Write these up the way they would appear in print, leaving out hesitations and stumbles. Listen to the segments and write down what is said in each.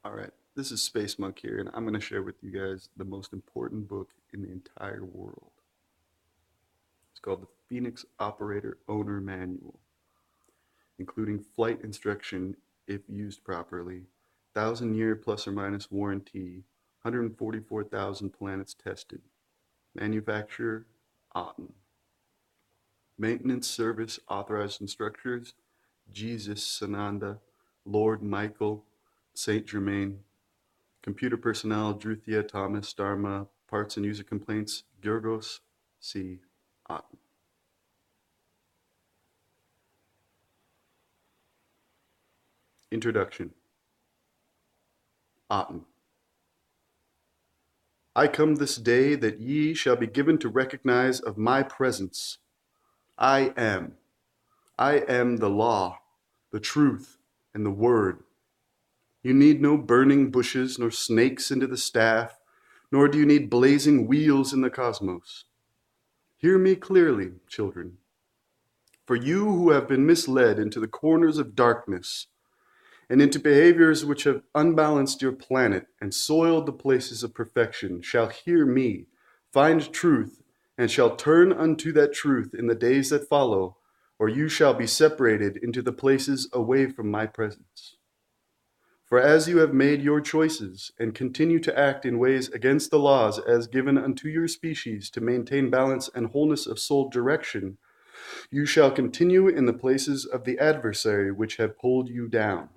All right, this is Space Monk here, and I'm going to share with you guys the most important book in the entire world. It's called the Phoenix Operator Owner Manual, including flight instruction if used properly, 1,000-year plus or minus warranty, 144,000 planets tested. Manufacturer, Auden. Maintenance service authorized instructors, Jesus Sananda, Lord Michael, Saint Germain. Computer personnel, Druthia, Thomas, Dharma. Parts and user complaints, Georgos C. Otten. Introduction. Otten. I come this day that ye shall be given to recognize of my presence. I am. I am the law, the truth, and the word. You need no burning bushes, nor snakes into the staff, nor do you need blazing wheels in the cosmos. Hear me clearly, children. For you who have been misled into the corners of darkness and into behaviors which have unbalanced your planet and soiled the places of perfection shall hear me, find truth, and shall turn unto that truth in the days that follow, or you shall be separated into the places away from my presence. For as you have made your choices and continue to act in ways against the laws as given unto your species to maintain balance and wholeness of soul direction, you shall continue in the places of the adversary which have pulled you down.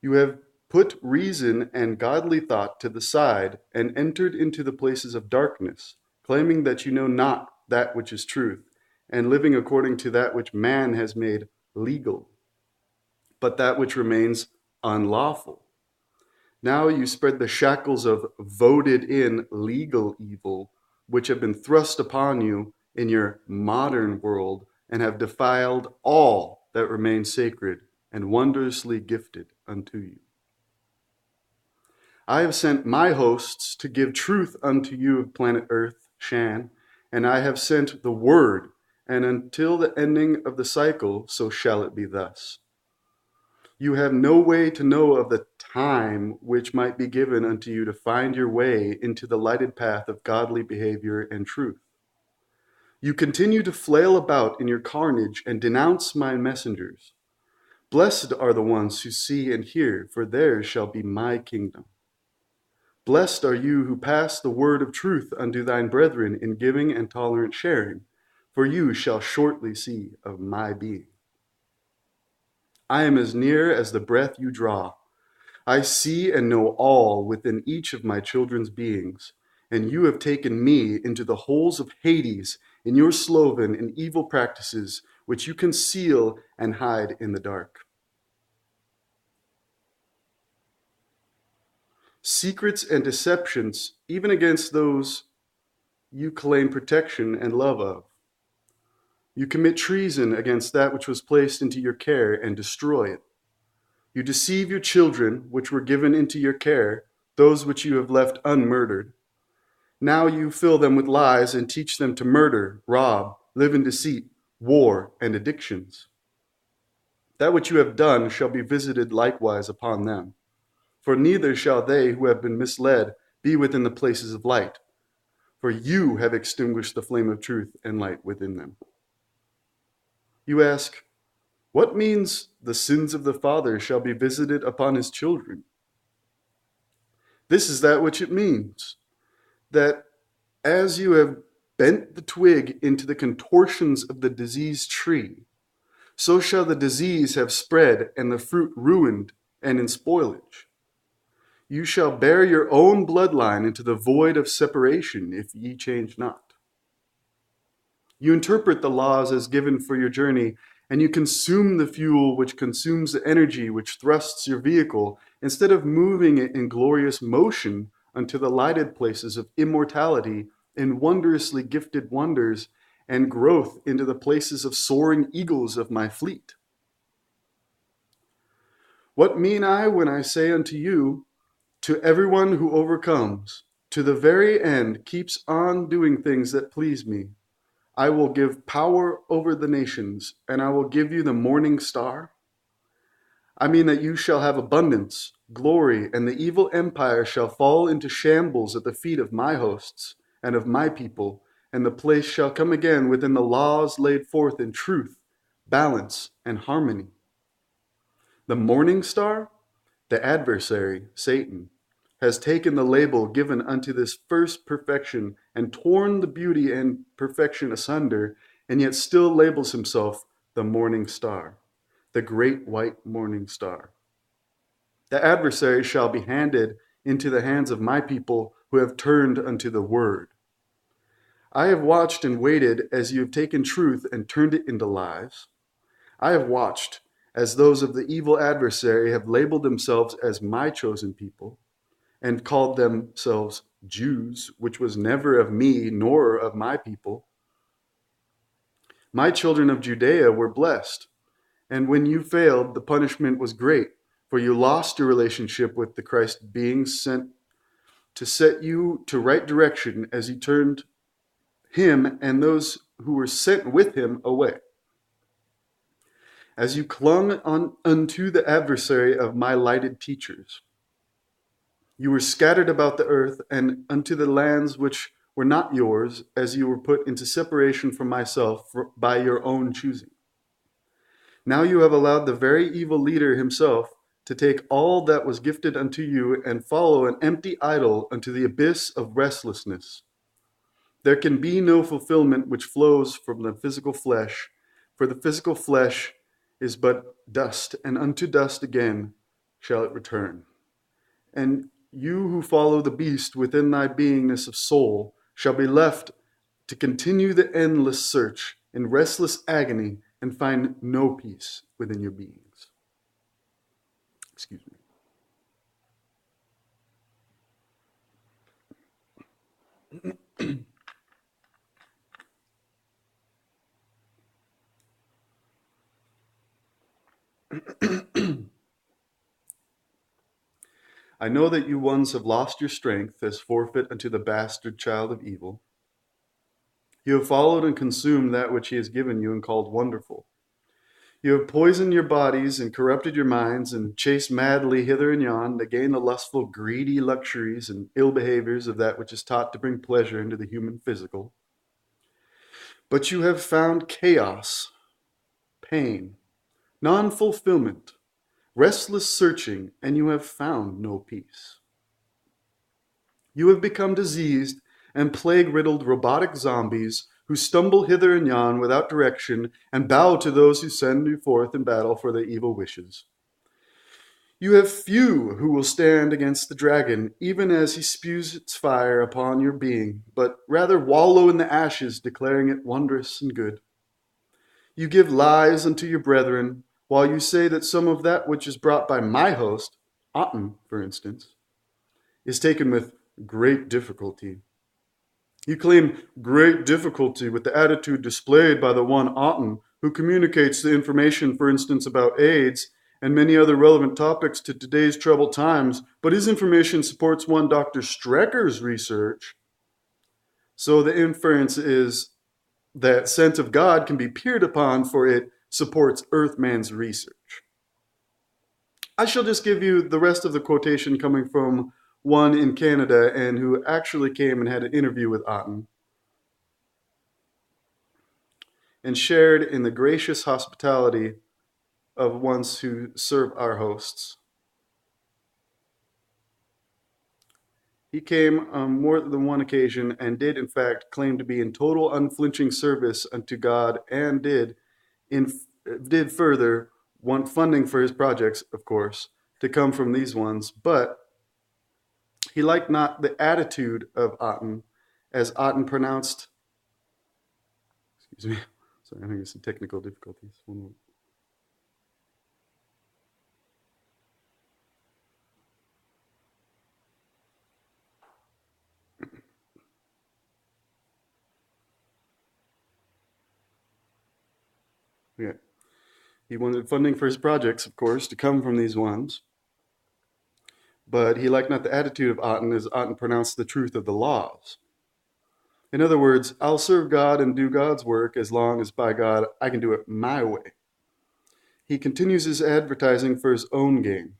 You have put reason and godly thought to the side and entered into the places of darkness, claiming that you know not that which is truth, and living according to that which man has made legal, but that which remains unlawful. Now you spread the shackles of voted in legal evil, which have been thrust upon you in your modern world and have defiled all that remains sacred and wondrously gifted unto you. I have sent my hosts to give truth unto you of planet Earth, Shan, and I have sent the word, and until the ending of the cycle, so shall it be thus. You have no way to know of the time which might be given unto you to find your way into the lighted path of godly behavior and truth. You continue to flail about in your carnage and denounce my messengers. Blessed are the ones who see and hear, for theirs shall be my kingdom. Blessed are you who pass the word of truth unto thine brethren in giving and tolerant sharing, for you shall shortly see of my being. I am as near as the breath you draw. I see and know all within each of my children's beings, and you have taken me into the holes of Hades in your sloven and evil practices, which you conceal and hide in the dark. Secrets and deceptions, even against those you claim protection and love of. You commit treason against that which was placed into your care and destroy it. You deceive your children, which were given into your care, those which you have left unmurdered. Now you fill them with lies and teach them to murder, rob, live in deceit, war, and addictions. That which you have done shall be visited likewise upon them. For neither shall they who have been misled be within the places of light, for you have extinguished the flame of truth and light within them. You ask, what means the sins of the father shall be visited upon his children? This is that which it means, that as you have bent the twig into the contortions of the diseased tree, so shall the disease have spread and the fruit ruined and in spoilage. You shall bear your own bloodline into the void of separation if ye change not. You interpret the laws as given for your journey, and you consume the fuel which consumes the energy which thrusts your vehicle, instead of moving it in glorious motion unto the lighted places of immortality and wondrously gifted wonders, and growth into the places of soaring eagles of my fleet. What mean I when I say unto you, to everyone who overcomes, to the very end keeps on doing things that please me, I will give power over the nations, and I will give you the morning star? I mean that you shall have abundance, glory, and the evil empire shall fall into shambles at the feet of my hosts and of my people, and the place shall come again within the laws laid forth in truth, balance, and harmony. The morning star, the adversary, Satan, has taken the label given unto this first perfection and torn the beauty and perfection asunder, and yet still labels himself the morning star, the great white morning star. The adversary shall be handed into the hands of my people who have turned unto the word. I have watched and waited as you have taken truth and turned it into lies. I have watched as those of the evil adversary have labeled themselves as my chosen people and called themselves Jews, which was never of me nor of my people. My children of Judea were blessed, and when you failed, the punishment was great, for you lost your relationship with the Christ being sent to set you to right direction as he turned him and those who were sent with him away. As you clung unto the adversary of my lighted teachers, you were scattered about the earth and unto the lands which were not yours, as you were put into separation from myself by your own choosing. Now you have allowed the very evil leader himself to take all that was gifted unto you and follow an empty idol unto the abyss of restlessness. There can be no fulfillment which flows from the physical flesh, for the physical flesh is but dust, and unto dust again shall it return. And you who follow the beast within thy beingness of soul shall be left to continue the endless search in restless agony and find no peace within your beings. Excuse me. I know that you once have lost your strength as forfeit unto the bastard child of evil. You have followed and consumed that which he has given you and called wonderful. You have poisoned your bodies and corrupted your minds and chased madly hither and yon to gain the lustful, greedy luxuries and ill behaviors of that which is taught to bring pleasure into the human physical. But you have found chaos, pain, non-fulfillment, restless searching, and you have found no peace. You have become diseased and plague-riddled robotic zombies who stumble hither and yon without direction and bow to those who send you forth in battle for their evil wishes. You have few who will stand against the dragon, even as he spews its fire upon your being, but rather wallow in the ashes, declaring it wondrous and good. You give lies unto your brethren, while you say that some of that which is brought by my host, Aten, for instance, is taken with great difficulty. You claim great difficulty with the attitude displayed by the one Aten, who communicates the information, for instance, about AIDS and many other relevant topics to today's troubled times, but his information supports one Dr. Strecker's research. So the inference is that sense of God can be peered upon, for it supports Earthman's research. I shall just give you the rest of the quotation coming from one in Canada and who actually came and had an interview with Aten and shared in the gracious hospitality of ones who serve our hosts. He came on more than one occasion and did, in fact, claim to be in total unflinching service unto God and did further want funding for his projects, of course, to come from these ones, but he liked not the attitude of Aten, as Aten pronounced, excuse me, sorry, I'm having some technical difficulties. One moment. Yeah. He wanted funding for his projects, of course, to come from these ones. But he liked not the attitude of Aten, as Aten pronounced the truth of the laws. In other words, I'll serve God and do God's work as long as, by God, I can do it my way. He continues his advertising for his own gain.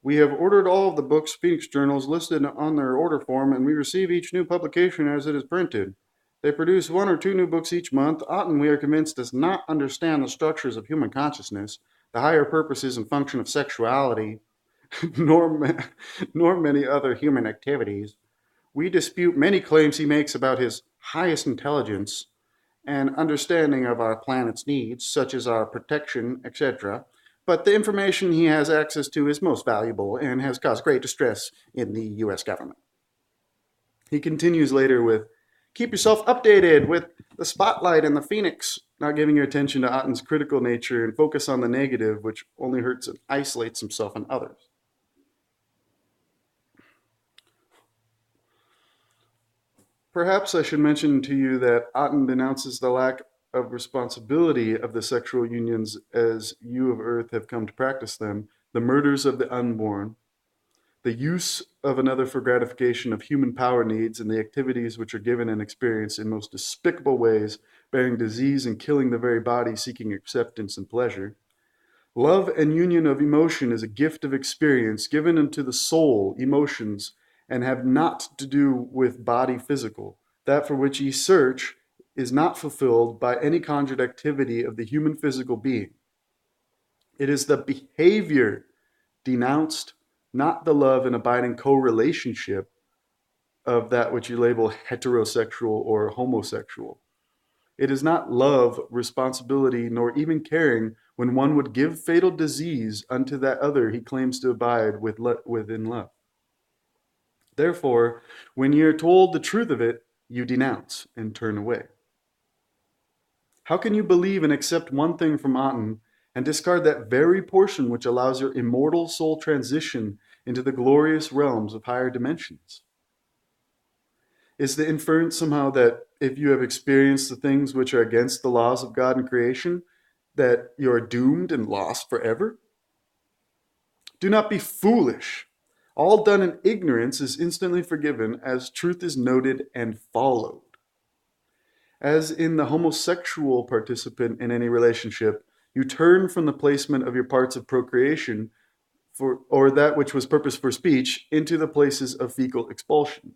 We have ordered all of the books Phoenix journals listed on their order form, and we receive each new publication as it is printed. They produce 1 or 2 new books each month. Otten, we are convinced, does not understand the structures of human consciousness, the higher purposes and function of sexuality, nor, nor many other human activities. We dispute many claims he makes about his highest intelligence and understanding of our planet's needs, such as our protection, etc. But the information he has access to is most valuable and has caused great distress in the US government. He continues later with, keep yourself updated with the spotlight and the Phoenix, not giving your attention to Otten's critical nature and focus on the negative, which only hurts and isolates himself and others. Perhaps I should mention to you that Otten denounces the lack of responsibility of the sexual unions as you of Earth have come to practice them, the murders of the unborn, the use of another for gratification of human power needs, and the activities which are given and experienced in most despicable ways, bearing disease and killing the very body seeking acceptance and pleasure. Love and union of emotion is a gift of experience given unto the soul, emotions, and have not to do with body physical. That for which ye search is not fulfilled by any conjured activity of the human physical being. It is the behavior denounced, not the love and abiding co-relationship of that which you label heterosexual or homosexual. It is not love, responsibility, nor even caring when one would give fatal disease unto that other he claims to abide within love. Therefore, when ye are told the truth of it, you denounce and turn away. How can you believe and accept one thing from Otten and discard that very portion which allows your immortal soul transition into the glorious realms of higher dimensions? Is the inference somehow that if you have experienced the things which are against the laws of God and creation, that you are doomed and lost forever? Do not be foolish. All done in ignorance is instantly forgiven as truth is noted and followed. As in the homosexual participant in any relationship, you turn from the placement of your parts of procreation or that which was purpose for speech into the places of fecal expulsion.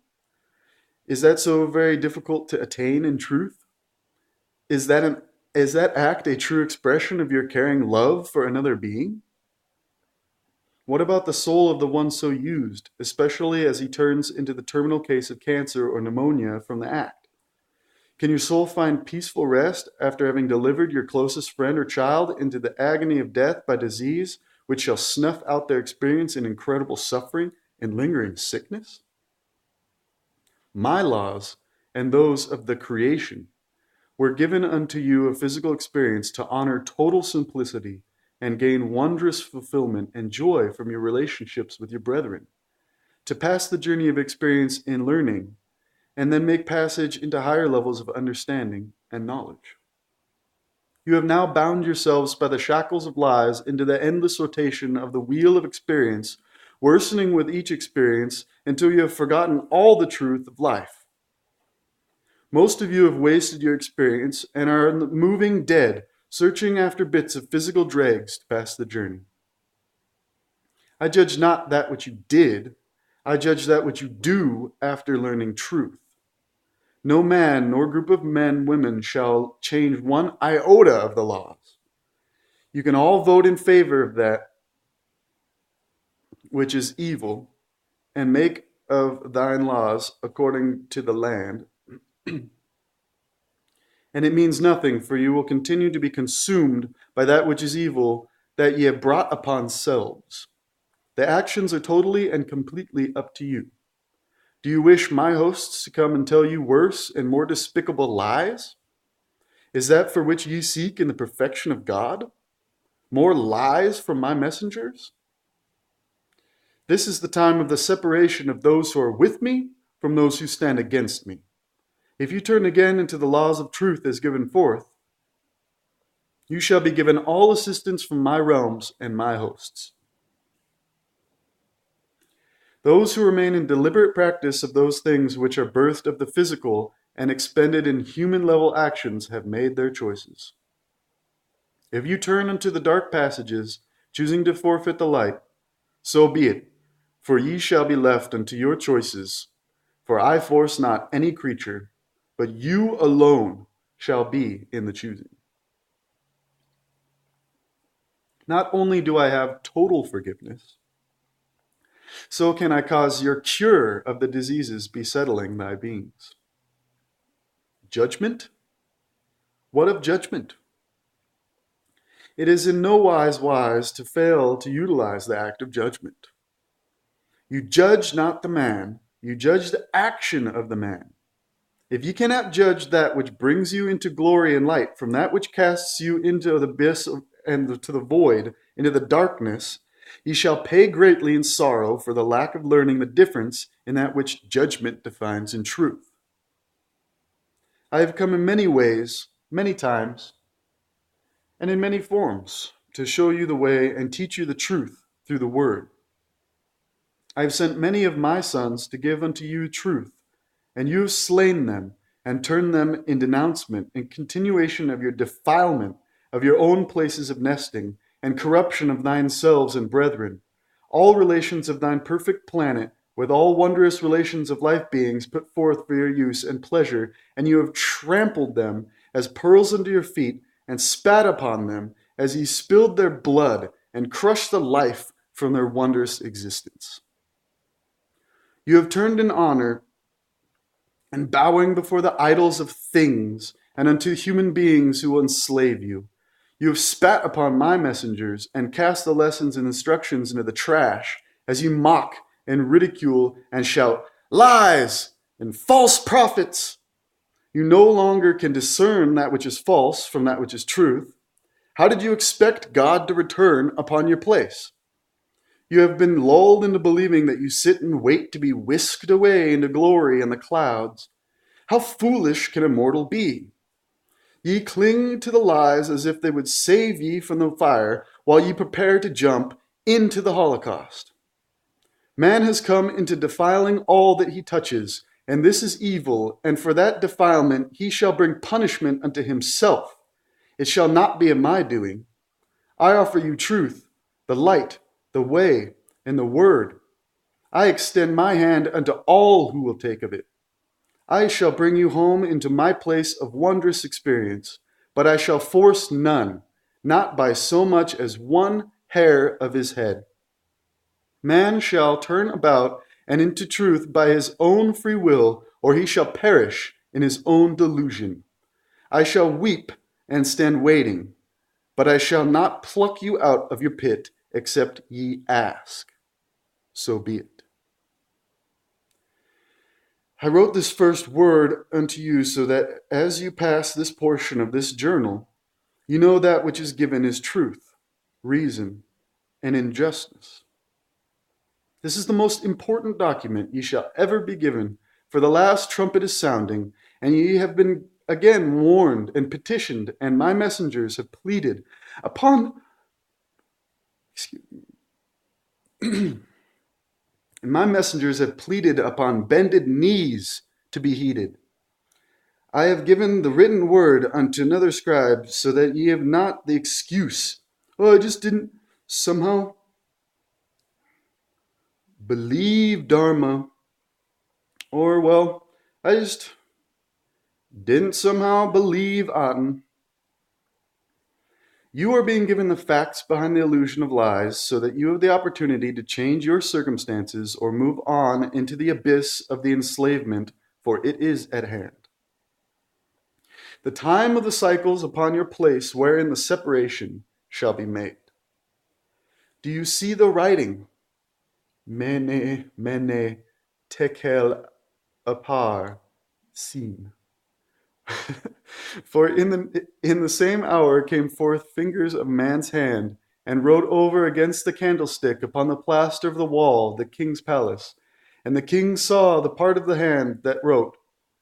Is that so very difficult to attain in truth? Is that act a true expression of your caring love for another being? What about the soul of the one so used, especially as he turns into the terminal case of cancer or pneumonia from the act? Can your soul find peaceful rest after having delivered your closest friend or child into the agony of death by disease, which shall snuff out their experience in incredible suffering and lingering sickness? My laws and those of the creation were given unto you a physical experience to honor total simplicity and gain wondrous fulfillment and joy from your relationships with your brethren, to pass the journey of experience in learning, and then make passage into higher levels of understanding and knowledge. You have now bound yourselves by the shackles of lies into the endless rotation of the wheel of experience, worsening with each experience until you have forgotten all the truth of life. Most of you have wasted your experience and are moving dead, searching after bits of physical dregs to pass the journey. I judge not that which you did, I judge that which you do after learning truth. No man nor group of men, women shall change one iota of the laws. You can all vote in favor of that which is evil and make of thine laws according to the land. And it means nothing, for you will continue to be consumed by that which is evil that ye have brought upon selves. The actions are totally and completely up to you. Do you wish my hosts to come and tell you worse and more despicable lies? Is that for which ye seek in the perfection of God? More lies from my messengers? This is the time of the separation of those who are with me from those who stand against me. If you turn again into the laws of truth as given forth, you shall be given all assistance from my realms and my hosts. Those who remain in deliberate practice of those things which are birthed of the physical and expended in human level actions have made their choices. If you turn into the dark passages, choosing to forfeit the light, So be it, for ye shall be left unto your choices. For I force not any creature, but you alone shall be in the choosing. Not only do I have total forgiveness, so can I cause your cure of the diseases besettling thy beings. Judgment? What of judgment? It is in no wise wise to fail to utilize the act of judgment. You judge not the man, you judge the action of the man. If ye cannot judge that which brings you into glory and light from that which casts you into the abyss and to the void, into the darkness, ye shall pay greatly in sorrow for the lack of learning the difference in that which judgment defines in truth. I have come in many ways, many times, and in many forms to show you the way and teach you the truth through the word. I have sent many of my sons to give unto you truth, and you have slain them and turned them in denouncement and continuation of your defilement of your own places of nesting and corruption of thine selves and brethren, all relations of thine perfect planet, with all wondrous relations of life beings put forth for your use and pleasure, and you have trampled them as pearls under your feet and spat upon them as ye spilled their blood and crushed the life from their wondrous existence. You have turned in honor and bowing before the idols of things and unto human beings who will enslave you. You have spat upon my messengers and cast the lessons and instructions into the trash as you mock and ridicule and shout, lies and false prophets. You no longer can discern that which is false from that which is truth. How did you expect God to return upon your place? You have been lulled into believing that you sit and wait to be whisked away into glory in the clouds. How foolish can a mortal be? Ye cling to the lies as if they would save ye from the fire, while ye prepare to jump into the Holocaust. Man has come into defiling all that he touches, and this is evil, and for that defilement he shall bring punishment unto himself. It shall not be of my doing. I offer you truth, the light, the way, and the word. I extend my hand unto all who will take of it. I shall bring you home into my place of wondrous experience, but I shall force none, not by so much as one hair of his head. Man shall turn about and into truth by his own free will, or he shall perish in his own delusion. I shall weep and stand waiting, but I shall not pluck you out of your pit, except ye ask. So be it. I wrote this first word unto you so that as you pass this portion of this journal, you know that which is given is truth, reason, and injustice. This is the most important document ye shall ever be given, for the last trumpet is sounding, and ye have been again warned and petitioned, and my messengers have pleaded upon and my messengers have pleaded upon bended knees to be heeded. I have given the written word unto another scribe, so that ye have not the excuse, oh, I just didn't somehow believe Dharma, or, well, I just didn't somehow believe Aten. You are being given the facts behind the illusion of lies so that you have the opportunity to change your circumstances or move on into the abyss of the enslavement, for it is at hand. The time of the cycles upon your place wherein the separation shall be made. Do you see the writing? Mene, mene, tekel, apar, sin. For in the same hour came forth fingers of man's hand, and wrote over against the candlestick upon the plaster of the wall of the king's palace. And the king saw the part of the hand that wrote.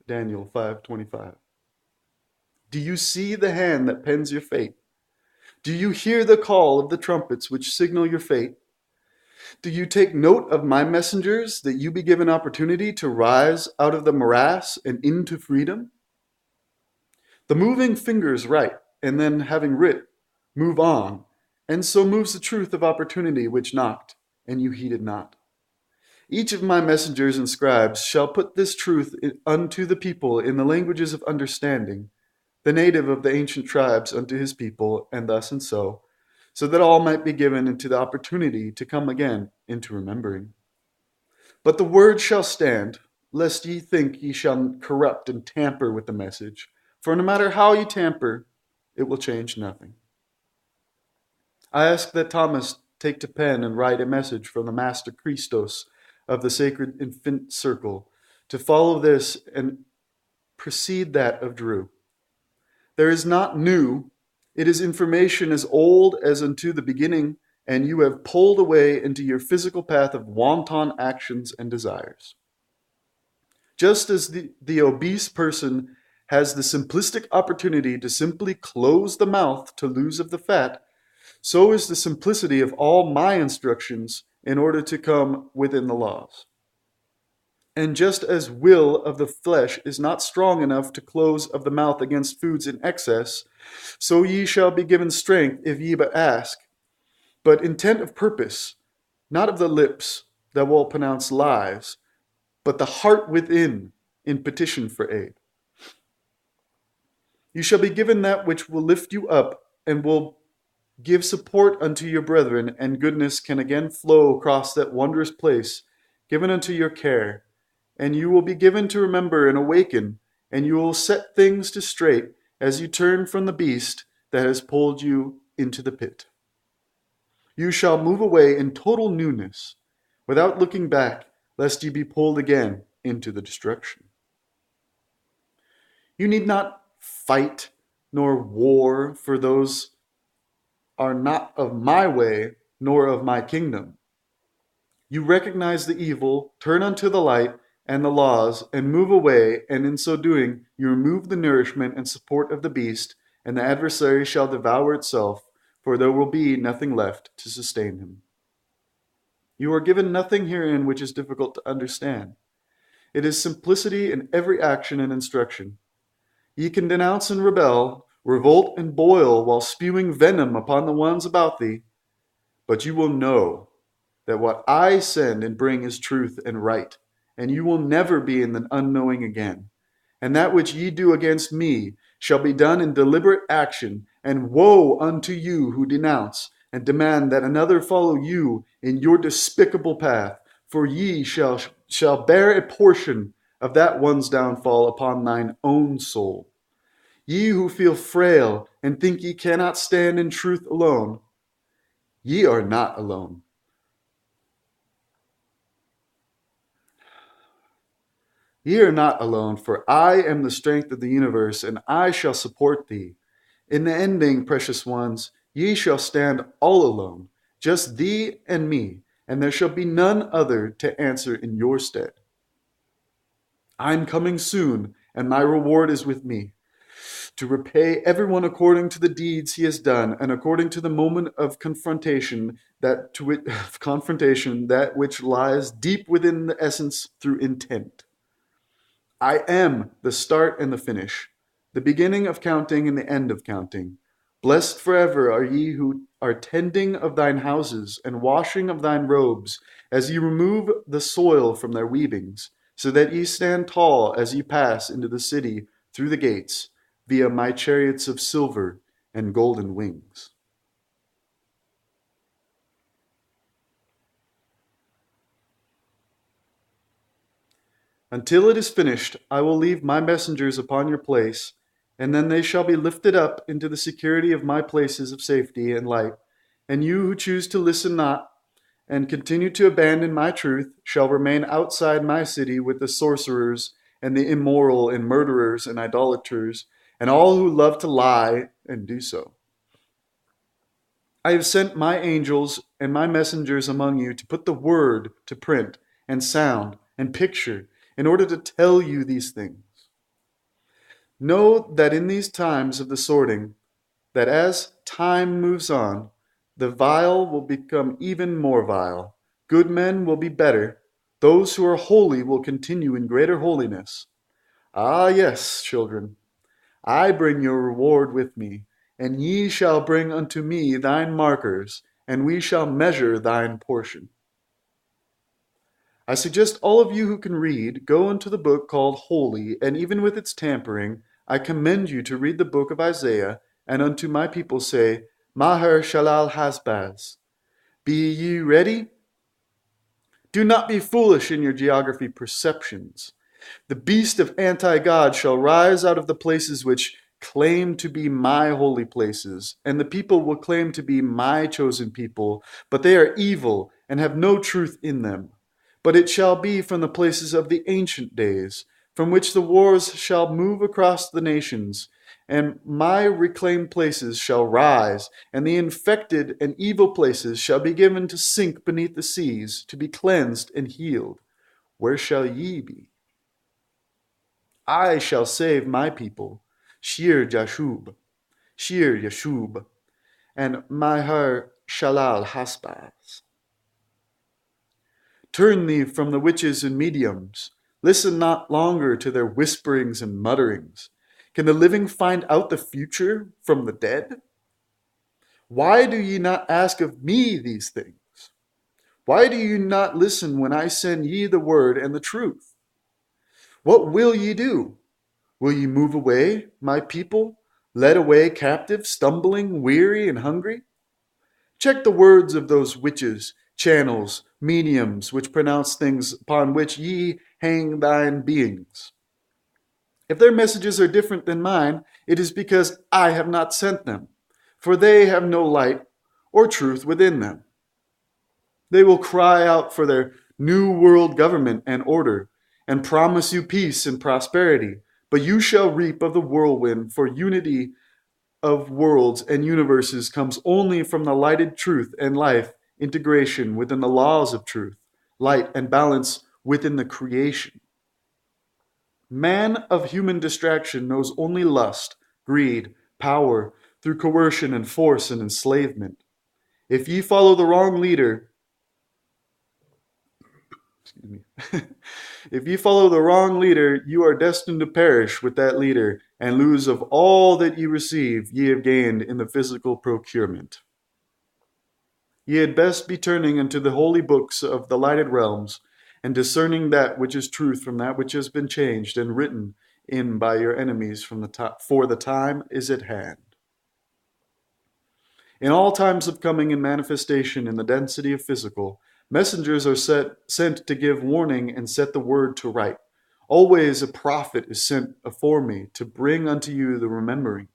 Daniel 5:25. Do you see the hand that pens your fate? Do you hear the call of the trumpets which signal your fate? Do you take note of my messengers, that you be given opportunity to rise out of the morass and into freedom? The moving fingers write, and then having writ, move on, and so moves the truth of opportunity which knocked. and you heeded not. Each of my messengers and scribes shall put this truth unto the people in the languages of understanding, the native of the ancient tribes unto his people, and thus and so that all might be given into the opportunity to come again into remembering. But the word shall stand, lest ye think ye shall corrupt and tamper with the message. For no matter how ye tamper, it will change nothing. I ask that Thomas take to pen and write a message from the Master Christos of the Sacred Infant Circle to follow this and precede that of Drew. There is not new, it is information as old as unto the beginning, and you have pulled away into your physical path of wanton actions and desires. Just as the obese person has the simplistic opportunity to simply close the mouth to lose of the fat, so is the simplicity of all my instructions in order to come within the laws. And just as will of the flesh is not strong enough to close of the mouth against foods in excess, so ye shall be given strength if ye but ask, but intent of purpose, not of the lips that will pronounce lies, but the heart within in petition for aid. You shall be given that which will lift you up and will give support unto your brethren, and goodness can again flow across that wondrous place given unto your care, and you will be given to remember and awaken, and you will set things to straight as you turn from the beast that has pulled you into the pit. You shall move away in total newness, without looking back, lest ye be pulled again into the destruction. You need not fight nor war, for those are not of my way, nor of my kingdom. You recognize the evil, turn unto the light and the laws, and move away, and in so doing, you remove the nourishment and support of the beast, and the adversary shall devour itself, for there will be nothing left to sustain him. You are given nothing herein which is difficult to understand. It is simplicity in every action and instruction. Ye can denounce and rebel, revolt and boil, while spewing venom upon the ones about thee, but you will know that what I send and bring is truth and right, and you will never be in the unknowing again. And that which ye do against me shall be done in deliberate action, and woe unto you who denounce and demand that another follow you in your despicable path, for ye shall bear a portion of that one's downfall upon thine own soul. Ye who feel frail and think ye cannot stand in truth alone, ye are not alone. Ye are not alone, for I am the strength of the universe, and I shall support thee. In the ending, precious ones, ye shall stand all alone, just thee and me, and there shall be none other to answer in your stead. I am coming soon, and my reward is with me, to repay everyone according to the deeds he has done, and according to the moment of confrontation, that which lies deep within the essence through intent. I am the start and the finish, the beginning of counting and the end of counting. Blessed forever are ye who are tending of thine houses and washing of thine robes, as ye remove the soil from their weavings, so that ye stand tall as ye pass into the city through the gates, via my chariots of silver and golden wings. Until it is finished, I will leave my messengers upon your place, and then they shall be lifted up into the security of my places of safety and light. And you who choose to listen not, and continue to abandon my truth, shall remain outside my city with the sorcerers, and the immoral, and murderers, and idolaters, and all who love to lie and do so. I have sent my angels and my messengers among you to put the word to print, and sound, and picture, in order to tell you these things. Know that in these times of the sorting, that as time moves on, the vile will become even more vile. Good men will be better. Those who are holy will continue in greater holiness. Ah, yes, children, I bring your reward with me, and ye shall bring unto me thine markers, and we shall measure thine portion. I suggest all of you who can read go into the book called Holy, and even with its tampering, I commend you to read the book of Isaiah, and unto my people say, Maher Shalal Hasbaz. Be ye ready? Do not be foolish in your geography perceptions. The beast of anti-God shall rise out of the places which claim to be my holy places, and the people will claim to be my chosen people, but they are evil and have no truth in them. But it shall be from the places of the ancient days, from which the wars shall move across the nations, and my reclaimed places shall rise, and the infected and evil places shall be given to sink beneath the seas, to be cleansed and healed. Where shall ye be? I shall save my people, Shir Jashub, Shir Yashub, and Maher Shalal Hasbaz. Turn thee from the witches and mediums. Listen not longer to their whisperings and mutterings. Can the living find out the future from the dead? Why do ye not ask of me these things? Why do you not listen when I send ye the word and the truth? What will ye do? Will ye move away, my people, led away captive, stumbling, weary, and hungry? Check the words of those witches, channels, mediums, which pronounce things upon which ye hang thine beings. If their messages are different than mine, it is because I have not sent them, for they have no light or truth within them. They will cry out for their new world government and order, and promise you peace and prosperity, but you shall reap of the whirlwind, for unity of worlds and universes comes only from the lighted truth and life integration within the laws of truth, light and balance within the creation. Man of human distraction knows only lust, greed, power, through coercion and force and enslavement. If ye follow the wrong leader, if ye follow the wrong leader, you are destined to perish with that leader and lose of all that ye receive ye have gained in the physical procurement. Ye had best be turning into the holy books of the lighted realms and discerning that which is truth from that which has been changed and written in by your enemies from for the time is at hand. In all times of coming and manifestation in the density of physical, messengers are sent to give warning and set the word to right. Always a prophet is sent afore me to bring unto you the remembering.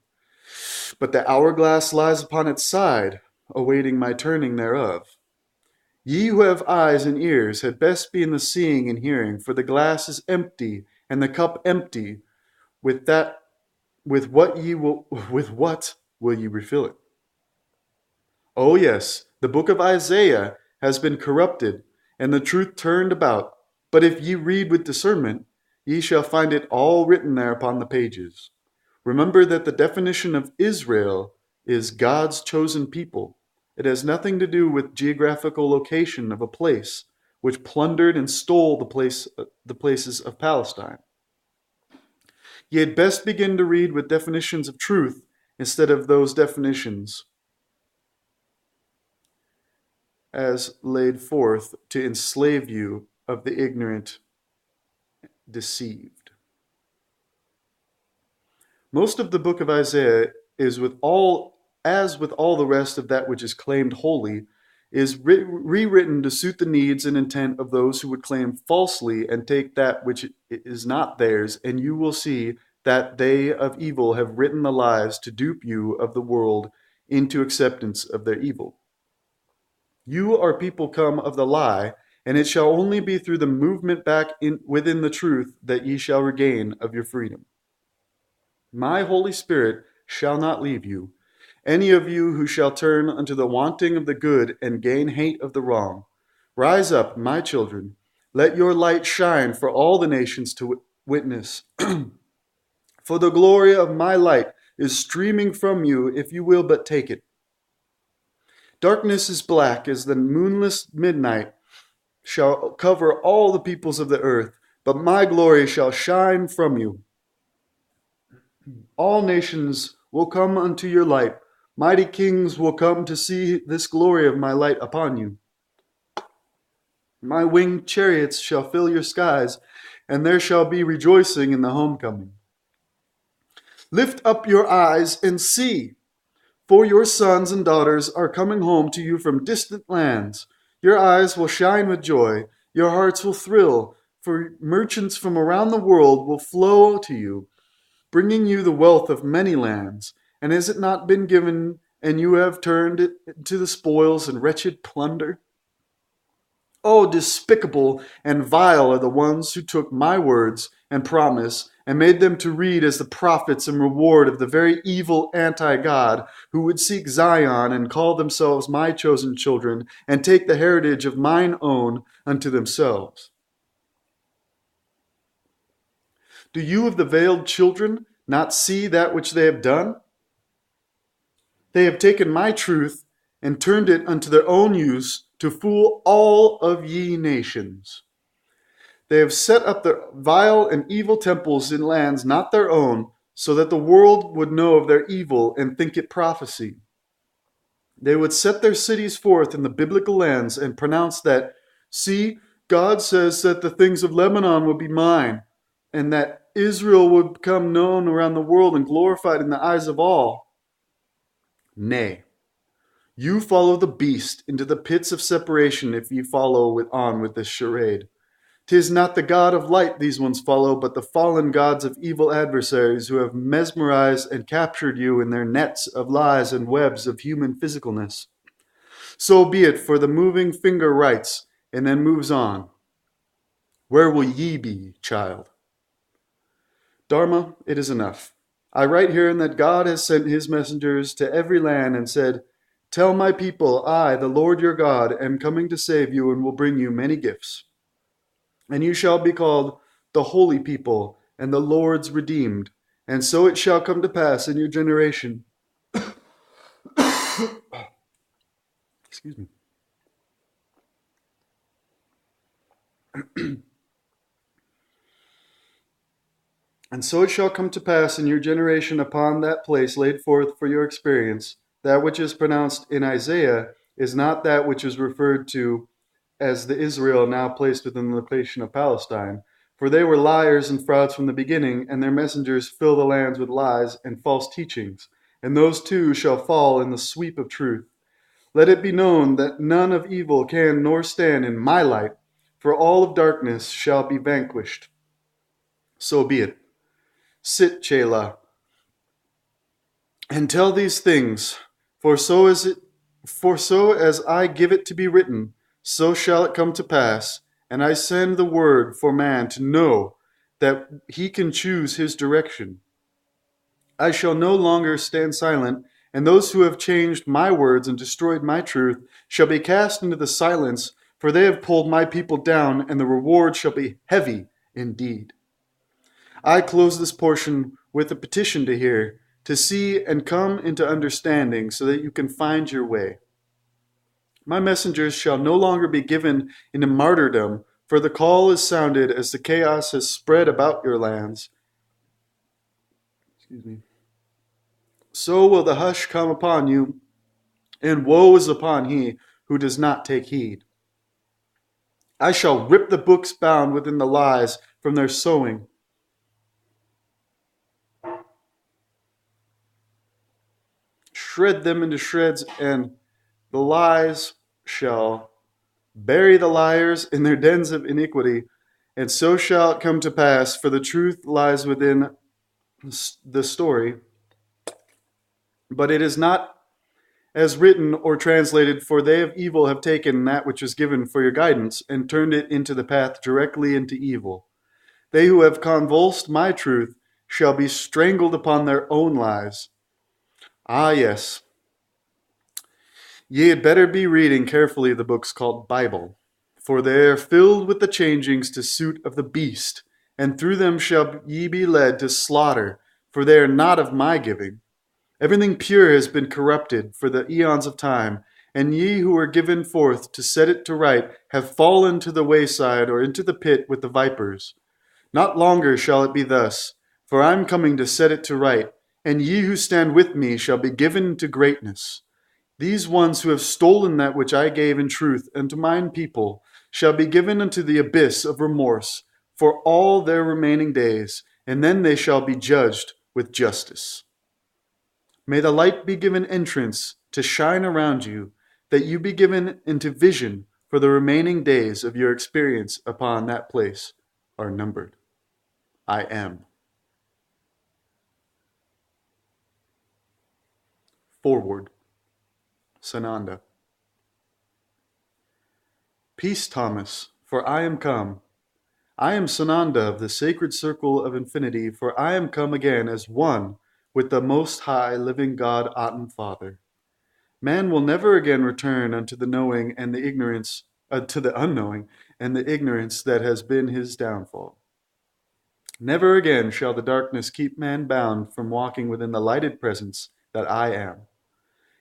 But the hourglass lies upon its side, awaiting my turning thereof. Ye who have eyes and ears had best be in the seeing and hearing, for the glass is empty and the cup empty. With what will ye refill it? Oh yes, the book of Isaiah has been corrupted, and the truth turned about. But if ye read with discernment, ye shall find it all written there upon the pages. Remember that the definition of Israel is God's chosen people. It has nothing to do with geographical location of a place, which plundered and stole the places of Palestine. Ye had best begin to read with definitions of truth instead of those definitions as laid forth to enslave you of the ignorant deceived. Most of the book of Isaiah is with all the rest of that which is claimed holy, is rewritten to suit the needs and intent of those who would claim falsely and take that which is not theirs, and you will see that they of evil have written the lies to dupe you of the world into acceptance of their evil. You are people come of the lie, and it shall only be through the movement back within the truth that ye shall regain of your freedom. My Holy Spirit shall not leave you. Any of you who shall turn unto the wanting of the good and gain hate of the wrong. Rise up, my children. Let your light shine for all the nations to witness. For the glory of my light is streaming from you if you will but take it. Darkness is black as the moonless midnight shall cover all the peoples of the earth, but my glory shall shine from you. All nations will come unto your light. Mighty kings will come to see this glory of my light upon you. My winged chariots shall fill your skies, and there shall be rejoicing in the homecoming. Lift up your eyes and see, for your sons and daughters are coming home to you from distant lands. Your eyes will shine with joy, your hearts will thrill, for merchants from around the world will flow to you, bringing you the wealth of many lands. And has it not been given, and you have turned it into the spoils and wretched plunder? Oh, despicable and vile are the ones who took my words and promise and made them to read as the prophets and reward of the very evil anti-God who would seek Zion and call themselves my chosen children and take the heritage of mine own unto themselves. Do you of the veiled children not see that which they have done? They have taken my truth and turned it unto their own use to fool all of ye nations. They have set up their vile and evil temples in lands not their own, so that the world would know of their evil and think it prophecy. They would set their cities forth in the biblical lands and pronounce that, see, God says that the things of Lebanon will be mine, and that Israel would become known around the world and glorified in the eyes of all. Nay, you follow the beast into the pits of separation if ye follow on with this charade. 'Tis not the God of light these ones follow, but the fallen gods of evil adversaries who have mesmerized and captured you in their nets of lies and webs of human physicalness. So be it, for the moving finger writes and then moves on. Where will ye be, child? Dharma, it is enough. I write herein that God has sent his messengers to every land and said, tell my people, I, the Lord your God, am coming to save you and will bring you many gifts. And you shall be called the holy people and the Lord's redeemed. And so it shall come to pass in your generation. Excuse me. And so it shall come to pass in your generation upon that place laid forth for your experience, that which is pronounced in Isaiah is not that which is referred to as the Israel now placed within the location of Palestine. For they were liars and frauds from the beginning, and their messengers fill the lands with lies and false teachings. And those too shall fall in the sweep of truth. Let it be known that none of evil can nor stand in my light, for all of darkness shall be vanquished. So be it. Sit, Chela, and tell these things, for so as I give it to be written, so shall it come to pass, and I send the word for man to know that he can choose his direction. I shall no longer stand silent, and those who have changed my words and destroyed my truth shall be cast into the silence, for they have pulled my people down, and the reward shall be heavy indeed. I close this portion with a petition to hear, to see and come into understanding, so that you can find your way. My messengers shall no longer be given into martyrdom, for the call is sounded as the chaos has spread about your lands. So will the hush come upon you, and woe is upon he who does not take heed. I shall rip the books bound within the lies from their sewing. Shred them into shreds, and the lies shall bury the liars in their dens of iniquity, and so shall it come to pass, for the truth lies within the story. But it is not as written or translated, for they of evil have taken that which was given for your guidance, and turned it into the path directly into evil. They who have convulsed my truth shall be strangled upon their own lies. Ah, yes. Ye had better be reading carefully the books called Bible, for they are filled with the changings to suit of the beast, and through them shall ye be led to slaughter, for they are not of my giving. Everything pure has been corrupted for the eons of time, and ye who were given forth to set it to right have fallen to the wayside or into the pit with the vipers. Not longer shall it be thus, for I am coming to set it to right, and ye who stand with me shall be given to greatness. These ones who have stolen that which I gave in truth unto mine people shall be given unto the abyss of remorse for all their remaining days, and then they shall be judged with justice. May the light be given entrance to shine around you, that you be given into vision, for the remaining days of your experience upon that place are numbered. I am. Forward. Sananda. Peace, Thomas, for I am come. I am Sananda of the sacred circle of infinity, for I am come again as one with the Most High living God, Aten Father. Man will never again return unto the knowing and the ignorance, to the unknowing and the ignorance that has been his downfall. Never again shall the darkness keep man bound from walking within the lighted presence that I am.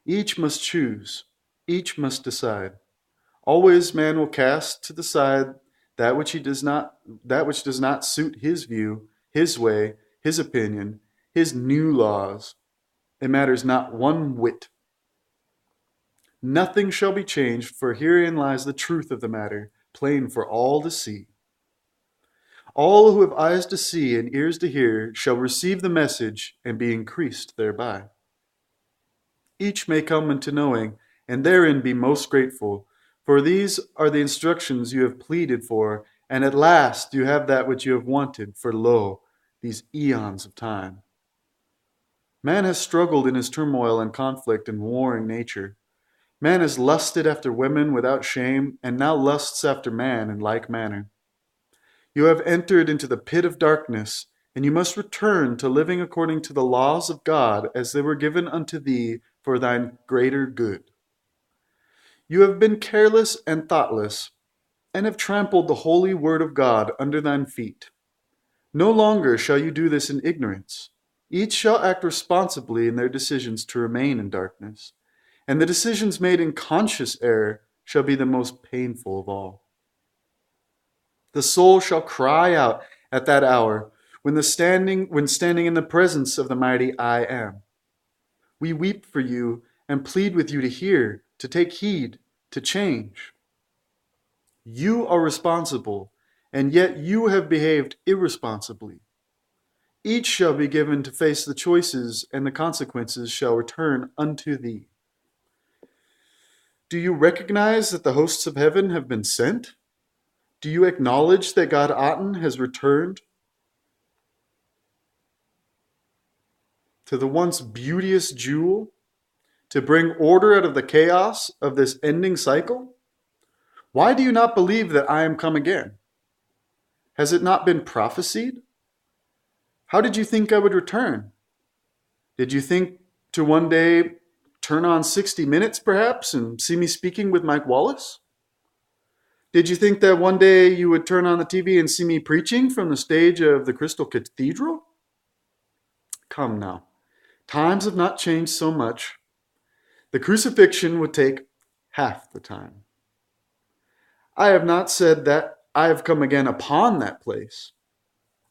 Each must choose, each must decide. Always man will cast to the side that which does not suit his view, his way, his opinion, his new laws. It matters not one whit. Nothing shall be changed, for herein lies the truth of the matter, plain for all to see. All who have eyes to see and ears to hear shall receive the message and be increased thereby. Each may come into knowing, and therein be most grateful, for these are the instructions you have pleaded for, and at last you have that which you have wanted, for lo, these eons of time. Man has struggled in his turmoil and conflict and warring nature. Man has lusted after women without shame, and now lusts after man in like manner. You have entered into the pit of darkness, and you must return to living according to the laws of God as they were given unto thee for thine greater good. You have been careless and thoughtless, and have trampled the holy word of God under thine feet. No longer shall you do this in ignorance. Each shall act responsibly in their decisions to remain in darkness, and the decisions made in conscious error shall be the most painful of all. The soul shall cry out at that hour when standing in the presence of the mighty I Am. We weep for you and plead with you to hear, to take heed, to change. You are responsible, and yet you have behaved irresponsibly. Each shall be given to face the choices, and the consequences shall return unto thee. Do you recognize that the hosts of heaven have been sent? Do you acknowledge that God Aten has returned to the once beauteous jewel to bring order out of the chaos of this ending cycle? Why do you not believe that I am come again? Has it not been prophesied? How did you think I would return? Did you think to one day turn on 60 Minutes perhaps and see me speaking with Mike Wallace? Did you think that one day you would turn on the TV and see me preaching from the stage of the Crystal Cathedral? Come now. Times have not changed so much. The crucifixion would take half the time. I have not said that I have come again upon that place.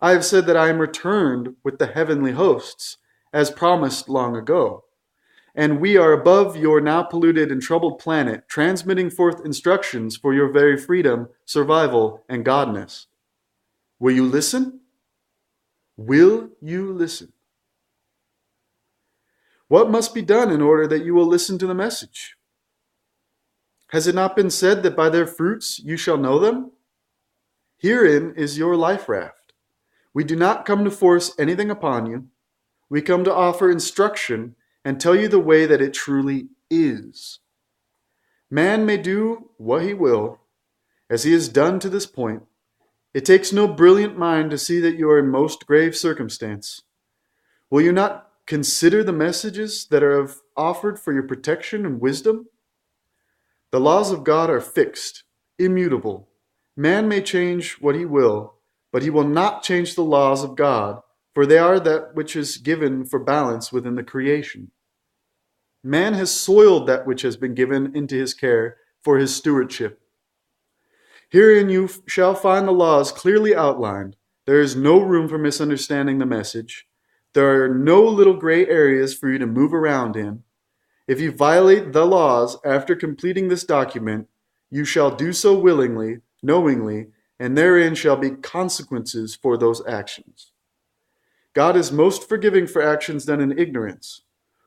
I have said that I am returned with the heavenly hosts, as promised long ago. And we are above your now polluted and troubled planet, transmitting forth instructions for your very freedom, survival, and godness. Will you listen? Will you listen? What must be done in order that you will listen to the message? Has it not been said that by their fruits you shall know them? Herein is your life raft. We do not come to force anything upon you. We come to offer instruction and tell you the way that it truly is. Man may do what he will, as he has done to this point. It takes no brilliant mind to see that you are in most grave circumstance. Will you not consider the messages that are offered for your protection and wisdom? The laws of God are fixed, immutable. Man may change what he will, but he will not change the laws of God, for they are that which is given for balance within the creation. Man has soiled that which has been given into his care for his stewardship. Herein you shall find the laws clearly outlined. There is no room for misunderstanding the message. There are no little gray areas for you to move around in. If you violate the laws after completing this document, you shall do so willingly, knowingly, and therein shall be consequences for those actions. God is most forgiving for actions done in ignorance.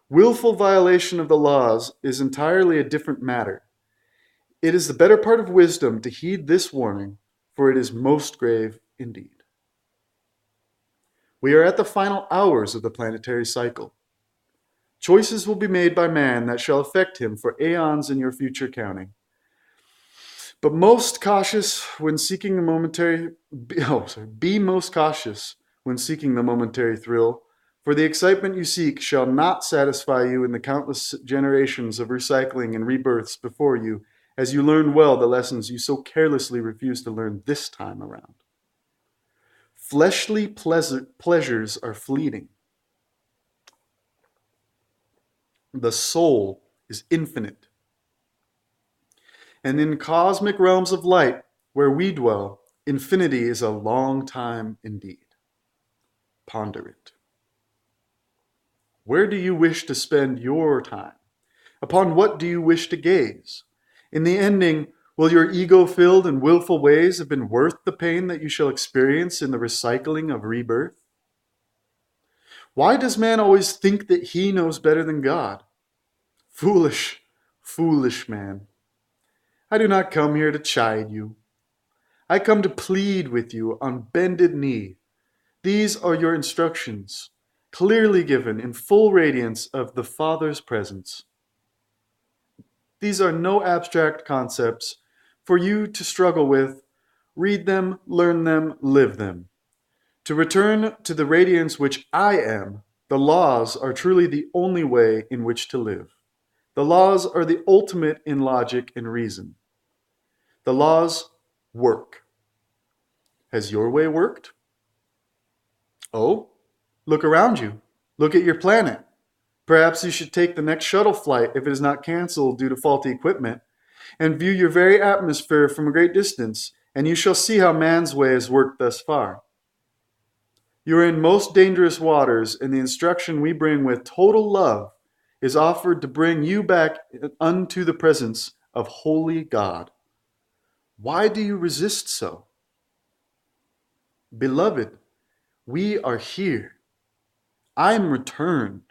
Willful violation of the laws is entirely a different matter. It is the better part of wisdom to heed this warning, for it is most grave indeed. We are at the final hours of the planetary cycle. Choices will be made by man that shall affect him for aeons in your future counting. But most cautious when seeking the momentary, be most cautious when seeking the momentary thrill, for the excitement you seek shall not satisfy you in the countless generations of recycling and rebirths before you, as you learn well the lessons you so carelessly refuse to learn this time around. Fleshly pleasures are fleeting. The soul is infinite. And in cosmic realms of light, where we dwell, infinity is a long time indeed. Ponder it. Where do you wish to spend your time? Upon what do you wish to gaze? In the ending, will your ego-filled and willful ways have been worth the pain that you shall experience in the recycling of rebirth? Why does man always think that he knows better than God? Foolish, foolish man. I do not come here to chide you. I come to plead with you on bended knee. These are your instructions, clearly given in full radiance of the Father's presence. These are no abstract concepts for you to struggle with. Read them, learn them, live them. To return to the radiance which I am, the laws are truly the only way in which to live. The laws are the ultimate in logic and reason. The laws work. Has your way worked? Oh, look around you. Look at your planet. Perhaps you should take the next shuttle flight if it is not canceled due to faulty equipment, and view your very atmosphere from a great distance, and you shall see how man's way has worked thus far. You are in most dangerous waters, and the instruction we bring with total love is offered to bring you back unto the presence of holy God. Why do you resist so? Beloved, we are here. I am returned.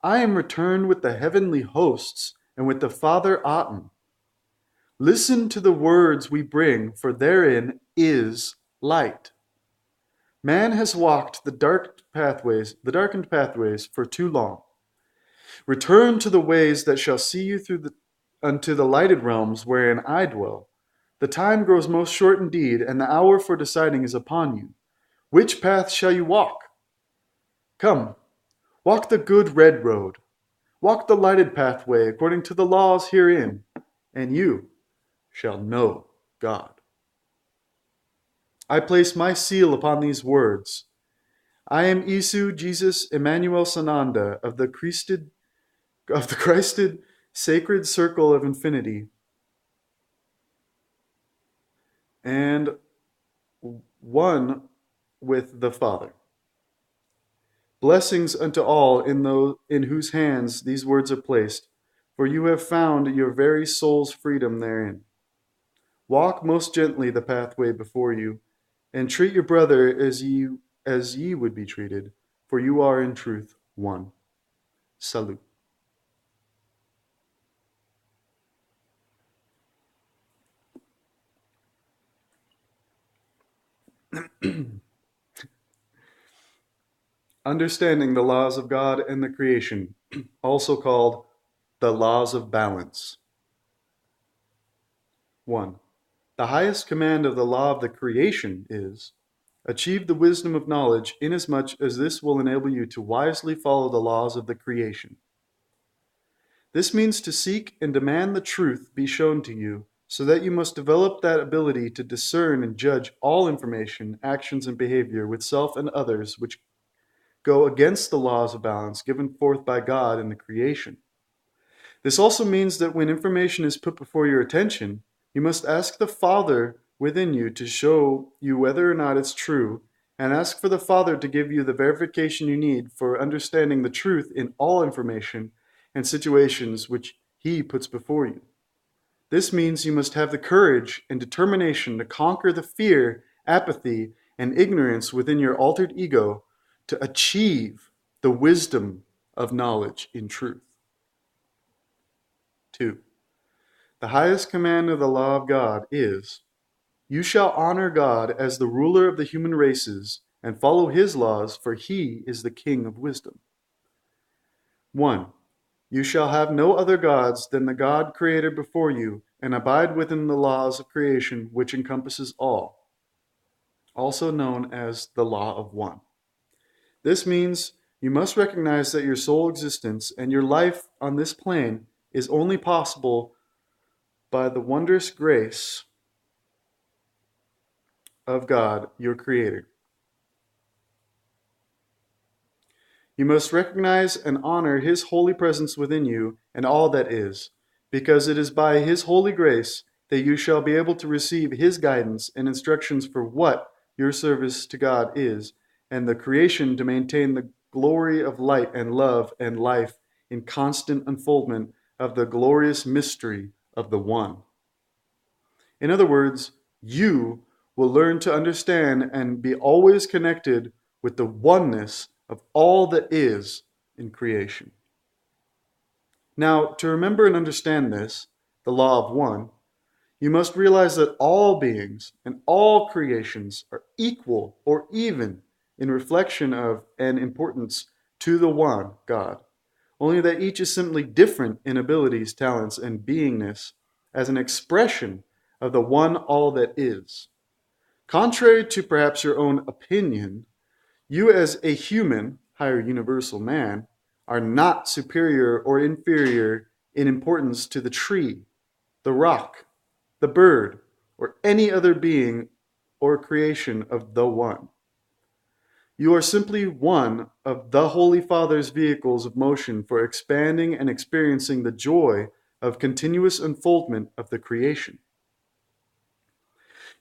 I am returned with the heavenly hosts and with the Father Aten. Listen to the words we bring, for therein is light. Man has walked the darkened pathways for too long. Return to the ways that shall see you unto the lighted realms wherein I dwell. The time grows most short indeed, and the hour for deciding is upon you. Which path shall you walk? Come, walk the good red road. Walk the lighted pathway according to the laws herein, and you shall know God. I place my seal upon these words. I am Isu Jesus Emmanuel Sananda of the Christed sacred circle of infinity, and one with the Father. Blessings unto all in whose hands these words are placed, for you have found your very soul's freedom therein. Walk most gently the pathway before you, and treat your brother as ye would be treated, for you are in truth one. Salute. Understanding the laws of God and the creation, also called the laws of balance. 1. The highest command of the law of the creation is, achieve the wisdom of knowledge, inasmuch as this will enable you to wisely follow the laws of the creation. This means to seek and demand the truth be shown to you, so that you must develop that ability to discern and judge all information, actions, and behavior with self and others which go against the laws of balance given forth by God in the creation. This also means that when information is put before your attention, you must ask the Father within you to show you whether or not it's true, and ask for the Father to give you the verification you need for understanding the truth in all information and situations which He puts before you. This means you must have the courage and determination to conquer the fear, apathy, and ignorance within your altered ego to achieve the wisdom of knowledge in truth. 2. The highest command of the law of God is, "You shall honor God as the ruler of the human races and follow his laws, for he is the king of wisdom." 1. You shall have no other gods than the God created before you, and abide within the laws of creation, which encompasses all, also known as the law of one. This means you must recognize that your sole existence and your life on this plane is only possible by the wondrous grace of God, your Creator. You must recognize and honor his holy presence within you and all that is, because it is by his holy grace that you shall be able to receive his guidance and instructions for what your service to God is, and the creation to maintain the glory of light and love and life in constant unfoldment of the glorious mystery of the One. In other words, you will learn to understand and be always connected with the oneness of all that is in creation. Now, to remember and understand this, the law of one, you must realize that all beings and all creations are equal or even in reflection of and importance to the one God, only that each is simply different in abilities, talents, and beingness as an expression of the one all that is. Contrary to perhaps your own opinion, you as a human, higher universal man, are not superior or inferior in importance to the tree, the rock, the bird, or any other being or creation of the One. You are simply one of the Holy Father's vehicles of motion for expanding and experiencing the joy of continuous unfoldment of the creation.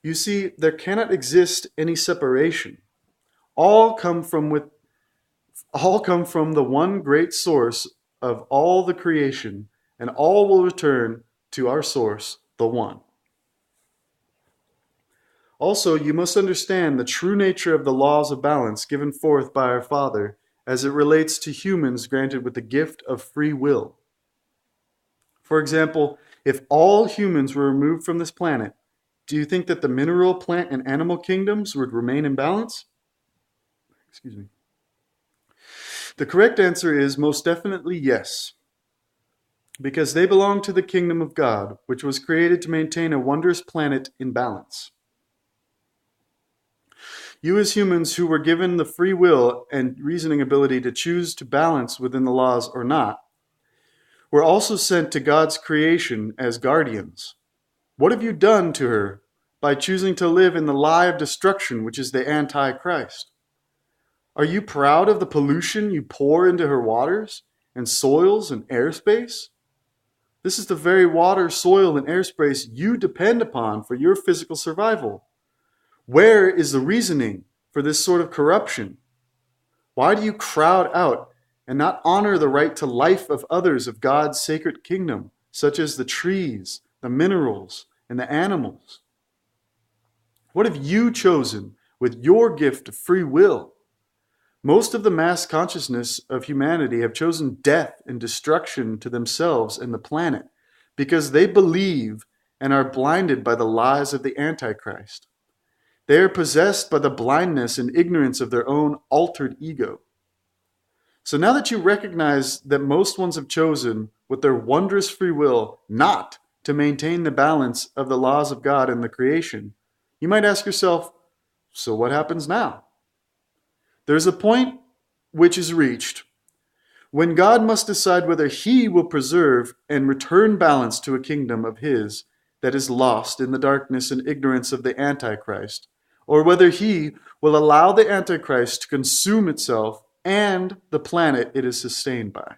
You see, there cannot exist any separation. All come from the one great source of all the creation, and all will return to our source, the One. Also, you must understand the true nature of the laws of balance given forth by our Father as it relates to humans granted with the gift of free will. For example, if all humans were removed from this planet, do you think that the mineral, plant, and animal kingdoms would remain in balance? Excuse me. The correct answer is most definitely yes, because they belong to the kingdom of God, which was created to maintain a wondrous planet in balance. You as humans who were given the free will and reasoning ability to choose to balance within the laws or not, were also sent to God's creation as guardians. What have you done to her by choosing to live in the lie of destruction, which is the Antichrist? Are you proud of the pollution you pour into her waters and soils and airspace? This is the very water, soil, and airspace you depend upon for your physical survival. Where is the reasoning for this sort of corruption? Why do you crowd out and not honor the right to life of others of God's sacred kingdom, such as the trees, the minerals, and the animals? What have you chosen with your gift of free will? Most of the mass consciousness of humanity have chosen death and destruction to themselves and the planet because they believe and are blinded by the lies of the Antichrist. They are possessed by the blindness and ignorance of their own altered ego. So now that you recognize that most ones have chosen with their wondrous free will not to maintain the balance of the laws of God and the creation, you might ask yourself, so what happens now? There's a point which is reached when God must decide whether he will preserve and return balance to a kingdom of his that is lost in the darkness and ignorance of the Antichrist, or whether he will allow the Antichrist to consume itself and the planet it is sustained by.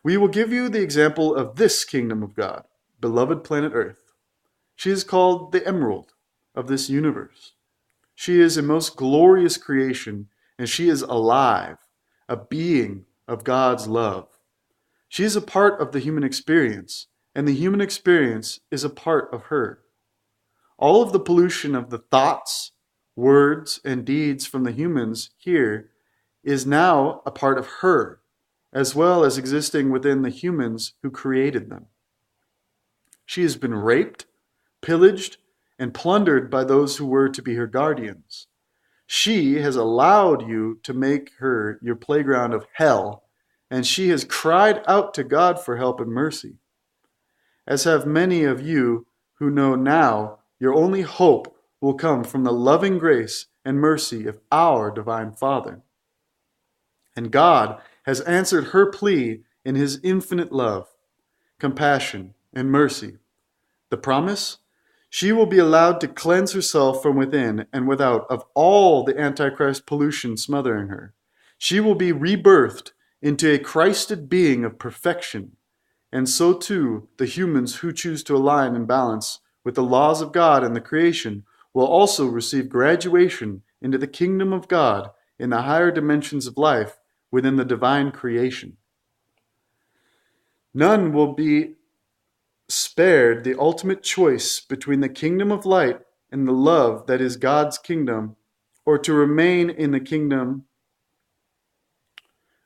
We will give you the example of this kingdom of God, beloved planet Earth. She is called the Emerald of this universe. She is a most glorious creation, and she is alive, a being of God's love. She is a part of the human experience, and the human experience is a part of her. All of the pollution of the thoughts, words, and deeds from the humans here is now a part of her, as well as existing within the humans who created them. She has been raped, pillaged, and plundered by those who were to be her guardians. She has allowed you to make her your playground of hell, and she has cried out to God for help and mercy, as have many of you who know now your only hope will come from the loving grace and mercy of our Divine Father. And God has answered her plea in his infinite love, compassion, and mercy. The promise? She will be allowed to cleanse herself from within and without of all the Antichrist pollution smothering her. She will be rebirthed into a Christed being of perfection. And so too, the humans who choose to align and balance with the laws of God and the creation will also receive graduation into the kingdom of God in the higher dimensions of life within the divine creation. None will be spared the ultimate choice between the kingdom of light and the love that is God's kingdom, or to remain in the kingdom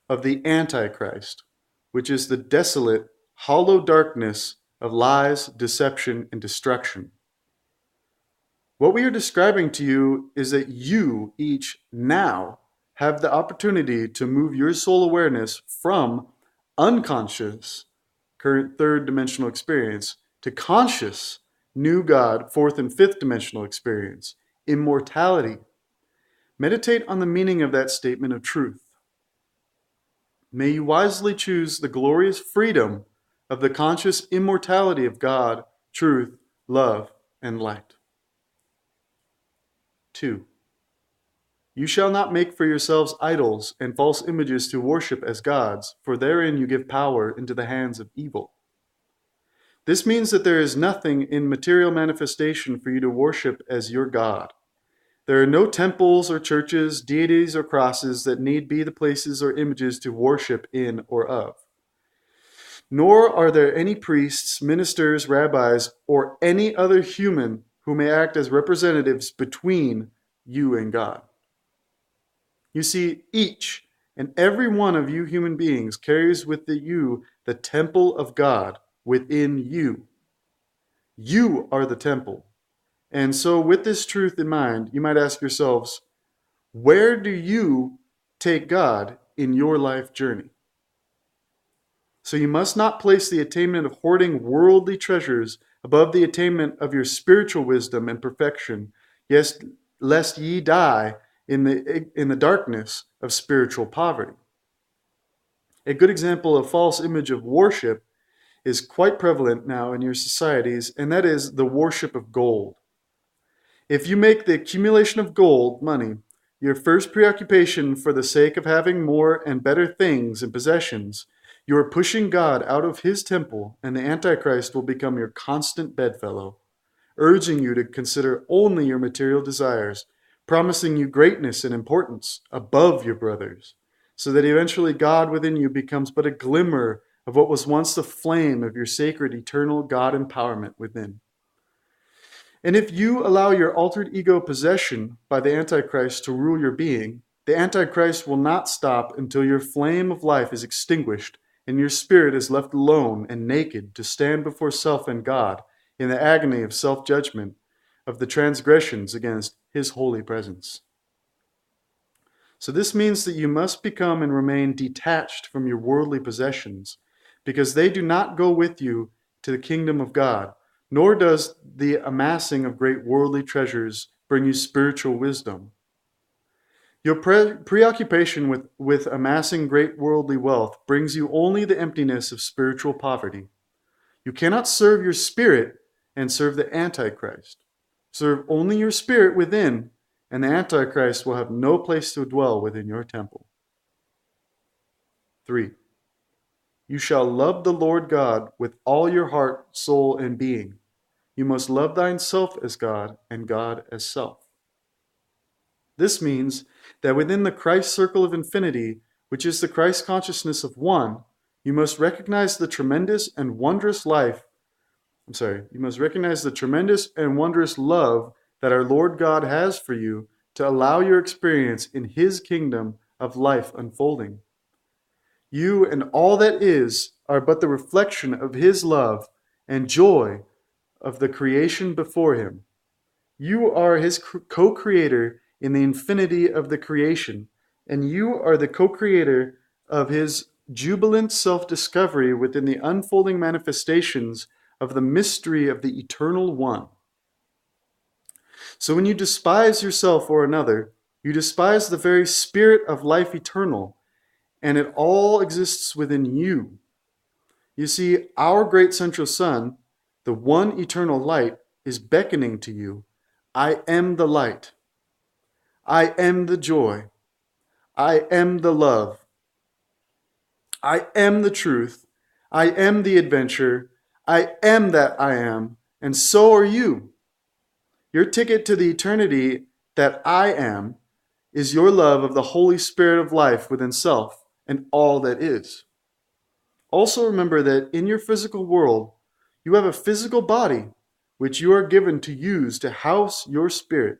of the Antichrist, which is the desolate, hollow darkness of lies, deception, and destruction. What we are describing to you is that you each now have the opportunity to move your soul awareness from unconscious, current third dimensional experience, to conscious, new God, fourth and fifth dimensional experience, immortality. Meditate on the meaning of that statement of truth. May you wisely choose the glorious freedom of the conscious immortality of God, truth, love, and light. 2. You shall not make for yourselves idols and false images to worship as gods, for therein you give power into the hands of evil. This means that there is nothing in material manifestation for you to worship as your God. There are no temples or churches, deities or crosses that need be the places or images to worship in or of. Nor are there any priests, ministers, rabbis, or any other human who may act as representatives between you and God. You see, each and every one of you human beings carries with you the temple of God within you. You are the temple. And so with this truth in mind, you might ask yourselves, where do you take God in your life journey? So you must not place the attainment of hoarding worldly treasures above the attainment of your spiritual wisdom and perfection, yes, lest ye die in the darkness of spiritual poverty. A good example of false image of worship is quite prevalent now in your societies, and that is the worship of gold. If you make the accumulation of gold, money, your first preoccupation for the sake of having more and better things and possessions, you are pushing God out of his temple, and the Antichrist will become your constant bedfellow, urging you to consider only your material desires, promising you greatness and importance above your brothers, so that eventually God within you becomes but a glimmer of what was once the flame of your sacred eternal God empowerment within. And if you allow your altered ego possession by the Antichrist to rule your being, the Antichrist will not stop until your flame of life is extinguished and your spirit is left alone and naked to stand before self and God in the agony of self-judgment of the transgressions against his holy presence. So this means that you must become and remain detached from your worldly possessions, because they do not go with you to the kingdom of God, nor does the amassing of great worldly treasures bring you spiritual wisdom. Your preoccupation with amassing great worldly wealth brings you only the emptiness of spiritual poverty. You cannot serve your spirit and serve the Antichrist. Serve only your spirit within, and the Antichrist will have no place to dwell within your temple. 3. You shall love the Lord God with all your heart, soul, and being. You must love thyself as God, and God as self. This means that within the Christ circle of infinity, which is the Christ consciousness of one, you must recognize the tremendous and wondrous life You must recognize the tremendous and wondrous love that our Lord God has for you to allow your experience in His kingdom of life unfolding. You and all that is are but the reflection of His love and joy of the creation before Him. You are His co-creator in the infinity of the creation, and you are the co-creator of His jubilant self-discovery within the unfolding manifestations of the mystery of the Eternal One. So when you despise yourself or another, you despise the very spirit of life eternal, and it all exists within you. You see, our great central sun, the one eternal light, is beckoning to you. I am the light. I am the joy. I am the love. I am the truth. I am the adventure. I am that I am, and so are you. Your ticket to the eternity that I am is your love of the Holy Spirit of life within self and all that is. Also remember that in your physical world, you have a physical body which you are given to use to house your spirit.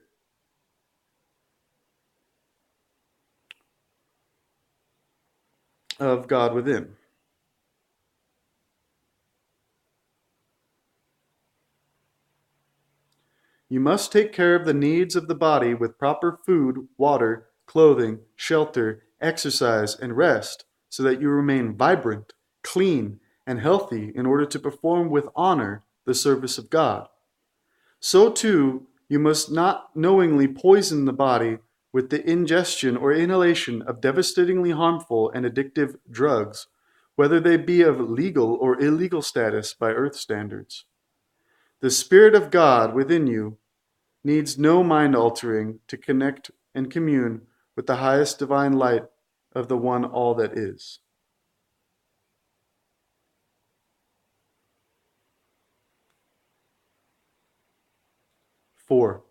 Of God within. You must take care of the needs of the body with proper food, water, clothing, shelter, exercise, and rest, so that you remain vibrant, clean, and healthy in order to perform with honor the service of God. So too, you must not knowingly poison the body with the ingestion or inhalation of devastatingly harmful and addictive drugs, whether they be of legal or illegal status by earth standards. The Spirit of God within you needs no mind altering to connect and commune with the highest divine light of the one all that is. Four,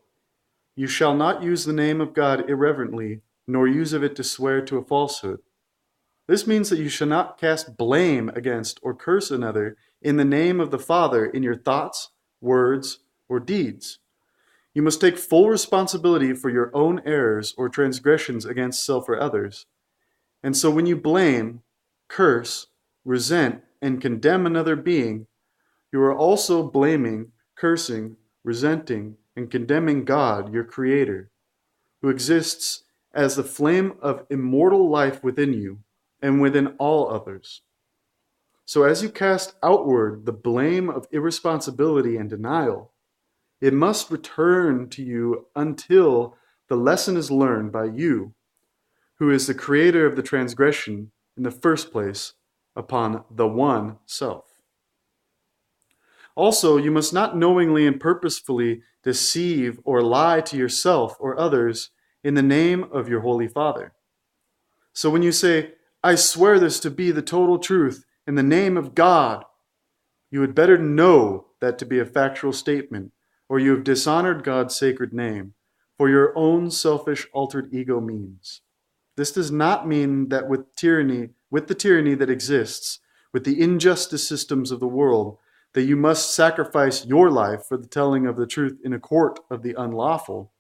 you shall not use the name of God irreverently, nor use of it to swear to a falsehood. This means that you shall not cast blame against or curse another in the name of the Father in your thoughts, words, or deeds. You must take full responsibility for your own errors or transgressions against self or others. And so when you blame, curse, resent, and condemn another being, you are also blaming, cursing, resenting, and condemning God, your Creator, who exists as the flame of immortal life within you and within all others. So as you cast outward the blame of irresponsibility and denial, it must return to you until the lesson is learned by you, who is the creator of the transgression in the first place upon the one self. Also, you must not knowingly and purposefully deceive or lie to yourself or others in the name of your Holy Father. So when you say, I swear this to be the total truth in the name of God, you had better know that to be a factual statement, or you have dishonored God's sacred name for your own selfish altered ego means. This does not mean that with the tyranny that exists, with the injustice systems of the world, that you must sacrifice your life for the telling of the truth in a court of the unlawful.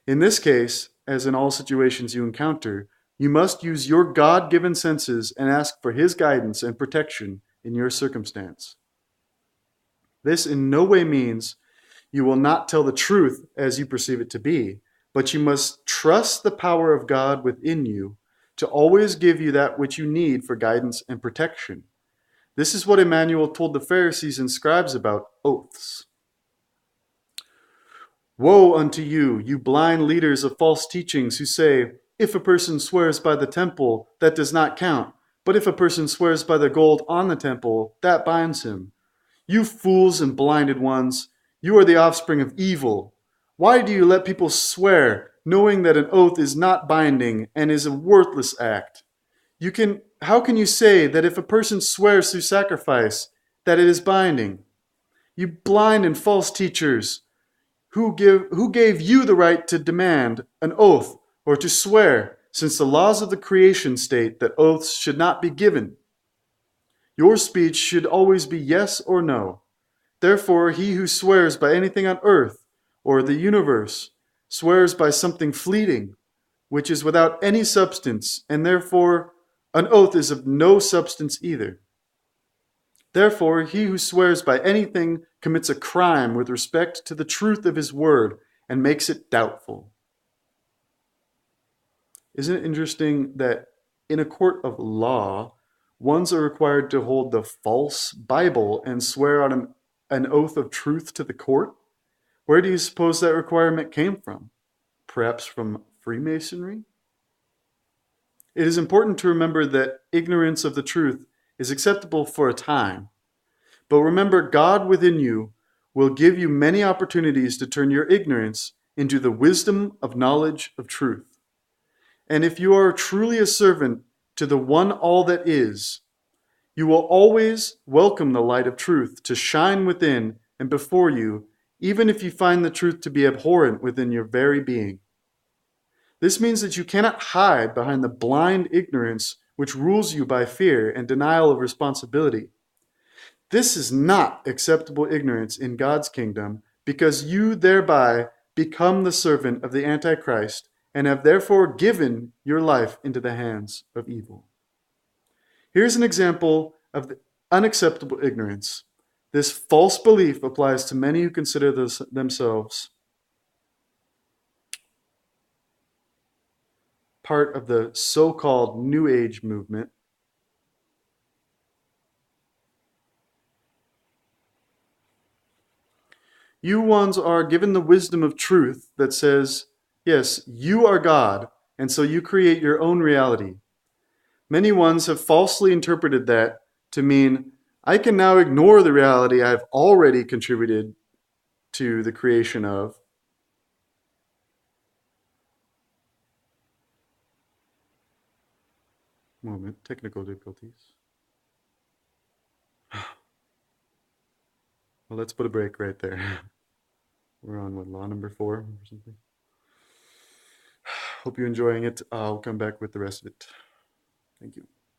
In this case, as in all situations you encounter, you must use your God-given senses and ask for His guidance and protection in your circumstance. This in no way means you will not tell the truth as you perceive it to be, but you must trust the power of God within you to always give you that which you need for guidance and protection. This is what Emmanuel told the Pharisees and scribes about oaths. Woe unto you, you blind leaders of false teachings who say, if a person swears by the temple, that does not count, but if a person swears by the gold on the temple, that binds him. You fools and blinded ones, you are the offspring of evil. Why do you let people swear, knowing that an oath is not binding and is a worthless act? How can you say that if a person swears through sacrifice, that it is binding? You blind and false teachers, who gave you the right to demand an oath or to swear, since the laws of the creation state that oaths should not be given? Your speech should always be yes or no. Therefore, he who swears by anything on earth or the universe swears by something fleeting, which is without any substance, and therefore an oath is of no substance either. Therefore, he who swears by anything commits a crime with respect to the truth of his word and makes it doubtful. Isn't it interesting that in a court of law, ones are required to hold the false Bible and swear on an oath of truth to the court? Where do you suppose that requirement came from? Perhaps from Freemasonry? It is important to remember that ignorance of the truth is acceptable for a time. But remember, God within you will give you many opportunities to turn your ignorance into the wisdom of knowledge of truth. And if you are truly a servant to the one all that is, you will always welcome the light of truth to shine within and before you, even if you find the truth to be abhorrent within your very being. This means that you cannot hide behind the blind ignorance which rules you by fear and denial of responsibility. This is not acceptable ignorance in God's kingdom, because you thereby become the servant of the Antichrist and have therefore given your life into the hands of evil. Here's an example of the unacceptable ignorance. This false belief applies to many who consider themselves part of the so-called New Age movement. You ones are given the wisdom of truth that says, yes, you are God, and so you create your own reality. Many ones have falsely interpreted that to mean, I can now ignore the reality I've already contributed to the creation of. Moment, technical difficulties. Well, let's put a break right there. We're on what, law number 4 or something? Hope you're enjoying it. I'll come back with the rest of it. Thank you.